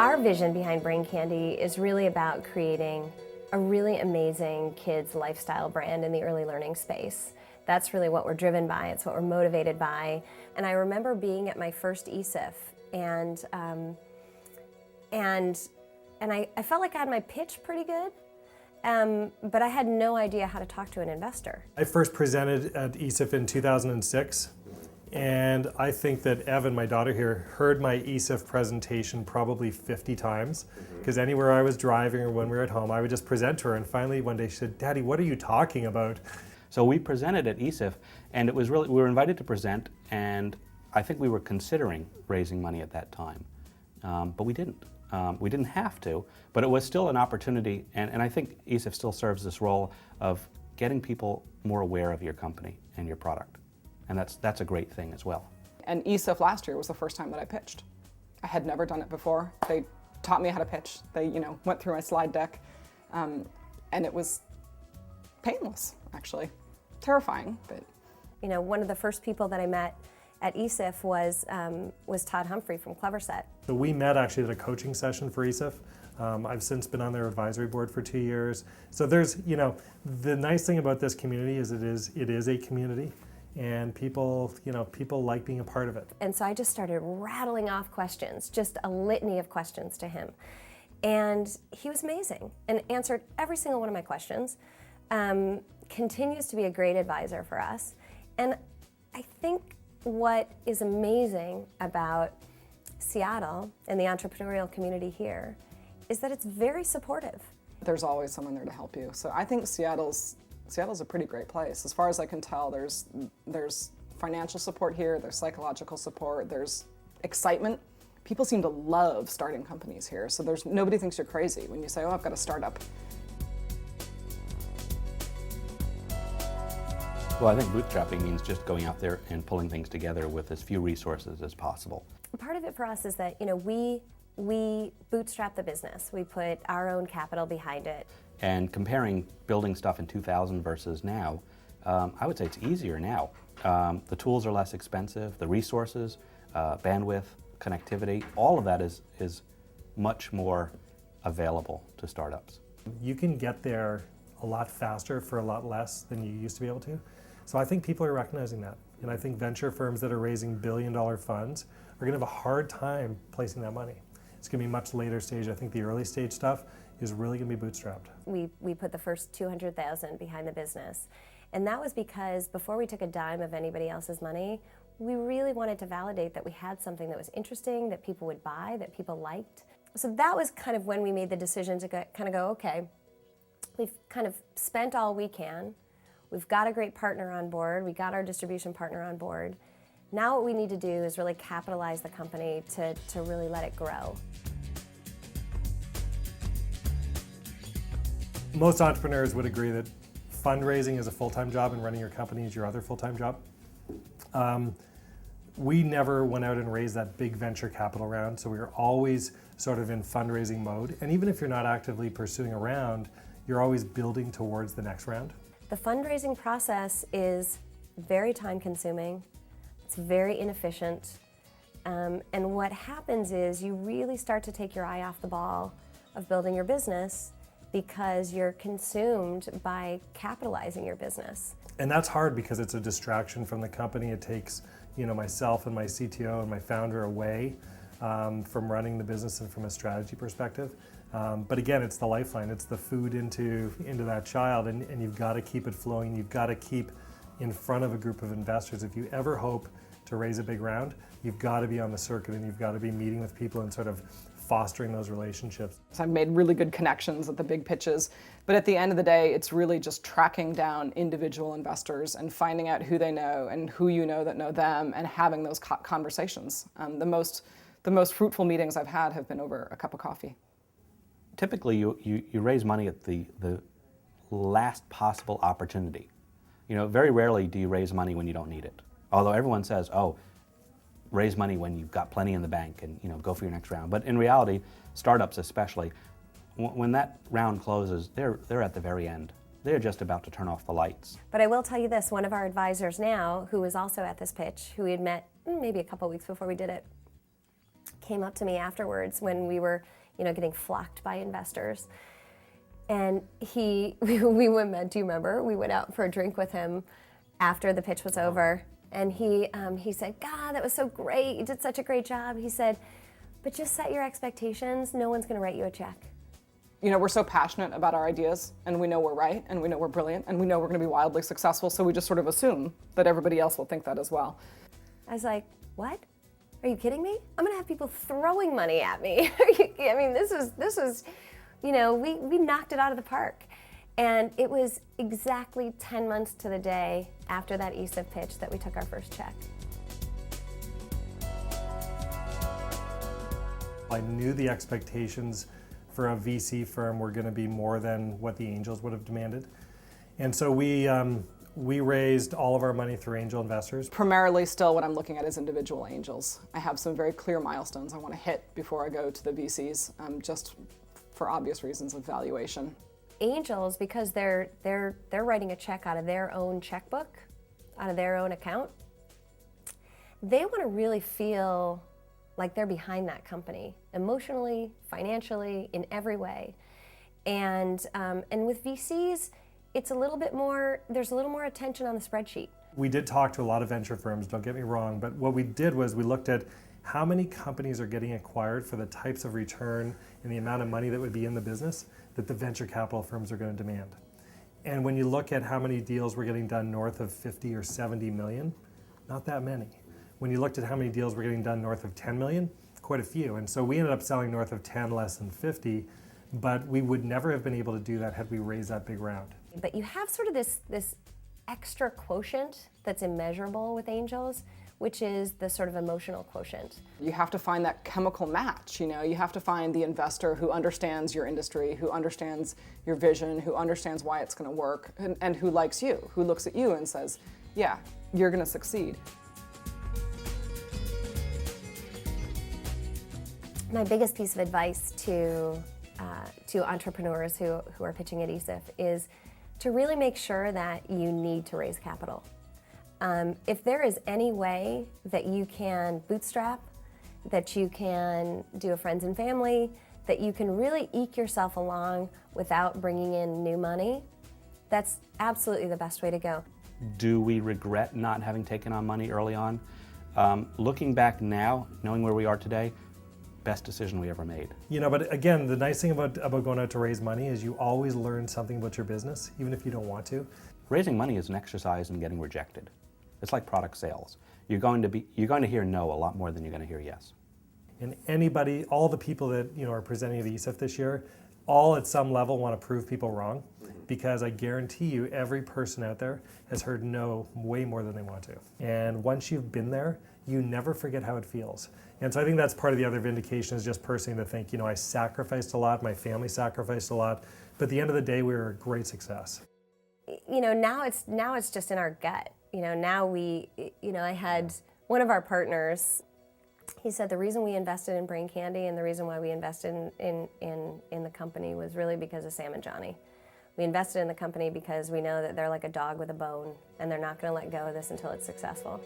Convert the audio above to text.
Our vision behind Brain Candy is really about creating a really amazing kids lifestyle brand in the early learning space. That's really what we're driven by, it's what we're motivated by. And I remember being at my first ESIF and I felt like I had my pitch pretty good, but I had no idea how to talk to an investor. I first presented at ESIF in 2006, and I think that Evan, my daughter here, heard my ESIF presentation probably 50 times, because anywhere I was driving or when we were at home, I would just present to her, and finally one day she said, "Daddy, what are you talking about?" So we presented at ESIF, and it was really, we were invited to present, and I think we were considering raising money at that time, but we didn't. We didn't have to, but it was still an opportunity, and I think ESIF still serves this role of getting people more aware of your company and your product, and that's a great thing as well. And ESIF last year was the first time that I pitched. I had never done it before. They taught me how to pitch. They, went through my slide deck, and it was painless, actually. Terrifying, but. One of the first people that I met at ESIF was Todd Humphrey from Cleverset. So we met actually at a coaching session for ESIF. I've since been on their advisory board for 2 years. So there's, the nice thing about this community is it is a community, and people like being a part of it. And so I just started rattling off questions, just a litany of questions to him. And he was amazing and answered every single one of my questions. Continues to be a great advisor for us. And I think what is amazing about Seattle and the entrepreneurial community here is that it's very supportive. There's always someone there to help you. So I think Seattle's a pretty great place. As far as I can tell, there's financial support here, there's psychological support, there's excitement. People seem to love starting companies here, so nobody thinks you're crazy when you say, "Oh, I've got a startup." Well, I think bootstrapping means just going out there and pulling things together with as few resources as possible. Part of it for us is that, we bootstrap the business. We put our own capital behind it. And comparing building stuff in 2000 versus now, I would say it's easier now. The tools are less expensive, the resources, bandwidth, connectivity, all of that is much more available to startups. You can get there a lot faster for a lot less than you used to be able to. So I think people are recognizing that. And I think venture firms that are raising billion-dollar funds are going to have a hard time placing that money. It's going to be much later stage. I think the early stage stuff is really going to be bootstrapped. We put the first $200,000 behind the business. And that was because before we took a dime of anybody else's money, we really wanted to validate that we had something that was interesting, that people would buy, that people liked. So that was kind of when we made the decision to go, okay, we've kind of spent all we can. We've got a great partner on board. We got our distribution partner on board. Now what we need to do is really capitalize the company to really let it grow. Most entrepreneurs would agree that fundraising is a full-time job and running your company is your other full-time job. We never went out and raised that big venture capital round, so we were always sort of in fundraising mode. And even if you're not actively pursuing a round, you're always building towards the next round. The fundraising process is very time-consuming. It's very inefficient. And what happens is you really start to take your eye off the ball of building your business because you're consumed by capitalizing your business. And that's hard because it's a distraction from the company. It takes, myself and my CTO and my founder away from running the business and from a strategy perspective. But again, it's the lifeline. It's the food into that child, and you've got to keep it flowing. You've got to keep in front of a group of investors. If you ever hope to raise a big round, you've got to be on the circuit and you've got to be meeting with people and sort of fostering those relationships. So I've made really good connections at the big pitches, but at the end of the day, it's really just tracking down individual investors and finding out who they know and who that know them and having those conversations. The most fruitful meetings I've had have been over a cup of coffee. Typically, you raise money at the last possible opportunity. Very rarely do you raise money when you don't need it. Although everyone says, "Oh, raise money when you've got plenty in the bank and go for your next round." But in reality, startups especially, when that round closes, they're at the very end. They're just about to turn off the lights. But I will tell you this: one of our advisors now, who was also at this pitch, who we had met maybe a couple weeks before we did it, came up to me afterwards when we were, getting flocked by investors. And we went, do you remember? We went out for a drink with him after the pitch was over. And he said, God, that was so great. You did such a great job. He said, but just set your expectations. No one's going to write you a check. We're so passionate about our ideas, and we know we're right, and we know we're brilliant, and we know we're going to be wildly successful, so we just sort of assume that everybody else will think that as well. I was like, what? Are you kidding me? I'm going to have people throwing money at me. I mean, this is, we knocked it out of the park. And it was exactly 10 months to the day after that ESIF pitch that we took our first check. I knew the expectations for a VC firm were going to be more than what the angels would have demanded. And so we raised all of our money through angel investors. Primarily still what I'm looking at is individual angels. I have some very clear milestones I want to hit before I go to the VCs, just for obvious reasons of valuation. Angels, because they're writing a check out of their own checkbook, out of their own account, they want to really feel like they're behind that company, emotionally, financially, in every way. And with VCs, it's a little bit more, there's a little more attention on the spreadsheet. We did talk to a lot of venture firms, don't get me wrong, but what we did was we looked at how many companies are getting acquired for the types of return and the amount of money that would be in the business that the venture capital firms are going to demand. And when you look at how many deals were getting done north of 50 or 70 million, not that many. When you looked at how many deals were getting done north of 10 million, quite a few. And so we ended up selling north of 10, less than 50, but we would never have been able to do that had we raised that big round. But you have sort of this extra quotient that's immeasurable with angels, which is the sort of emotional quotient. You have to find that chemical match, You have to find the investor who understands your industry, who understands your vision, who understands why it's going to work, and who likes you, who looks at you and says, yeah, you're going to succeed. My biggest piece of advice to entrepreneurs who are pitching at ESIF is to really make sure that you need to raise capital. If there is any way that you can bootstrap, that you can do a friends and family, that you can really eke yourself along without bringing in new money, that's absolutely the best way to go. Do we regret not having taken on money early on? Looking back now, knowing where we are today, best decision we ever made. But again, the nice thing about going out to raise money is you always learn something about your business, even if you don't want to. Raising money is an exercise in getting rejected. It's like product sales. You're going to hear no a lot more than you're going to hear yes. And anybody, all the people that are presenting at ESIF this year, all at some level want to prove people wrong, because I guarantee you every person out there has heard no way more than they want to. And once you've been there, you never forget how it feels. And so I think that's part of the other vindication, is just personally to think, I sacrificed a lot, my family sacrificed a lot, but at the end of the day, we were a great success. Now it's just in our gut. Now I had one of our partners, he said the reason we invested in Brain Candy and the reason why we invested in the company was really because of Sam and Johnny. We invested in the company because we know that they're like a dog with a bone, and they're not going to let go of this until it's successful.